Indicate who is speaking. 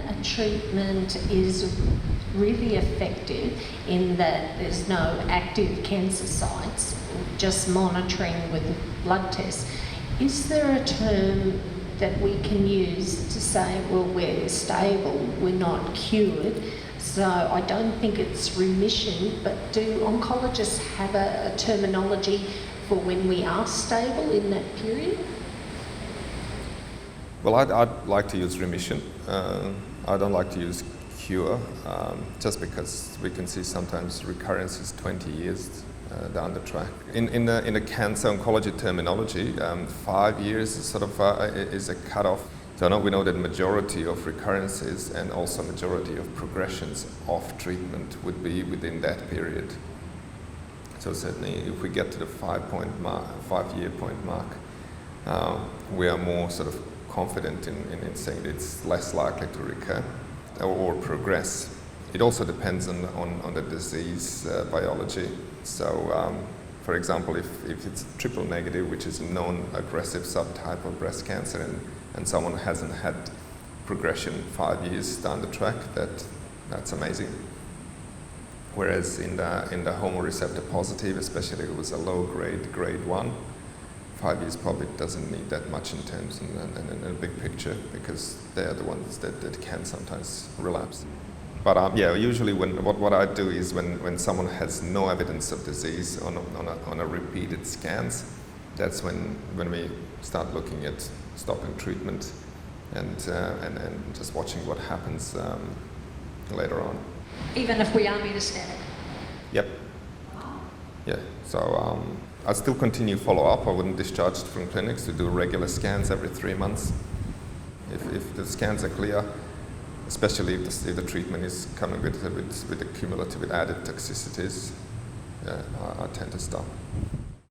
Speaker 1: a treatment is really effective in that there's no active cancer sites, just monitoring with blood tests, is there a term that we can use to say, well, we're stable, we're not cured? So I don't think it's remission, but do oncologists have a terminology for when we are stable in that period?
Speaker 2: Well, I'd like to use remission. I don't like to use cure, just because we can see sometimes recurrences 20 years down the track. In the cancer oncology terminology, 5 years is sort of is a cutoff. So now we know that majority of recurrences and also majority of progressions of treatment would be within that period. So certainly, if we get to the 5-year point mark, we are more sort of confident in saying that it's less likely to recur or progress. It also depends on the disease biology. So, for example, if it's triple negative, which is a known aggressive subtype of breast cancer, and someone hasn't had progression 5 years down the track, that's amazing. Whereas in the hormone receptor positive, especially if it was a low grade 1, 5 years probably doesn't need that much in terms in a big picture, because they're the ones that can sometimes relapse. But usually what I do is when someone has no evidence of disease on a repeated scans, that's when we start looking at stopping treatment and just watching what happens later on.
Speaker 1: Even if we are metastatic?
Speaker 2: Yep. Yeah. So I still continue follow-up. I wouldn't discharge from clinics to do regular scans every 3 months. If the scans are clear, especially if the treatment is coming with the cumulative added toxicities, I tend to stop.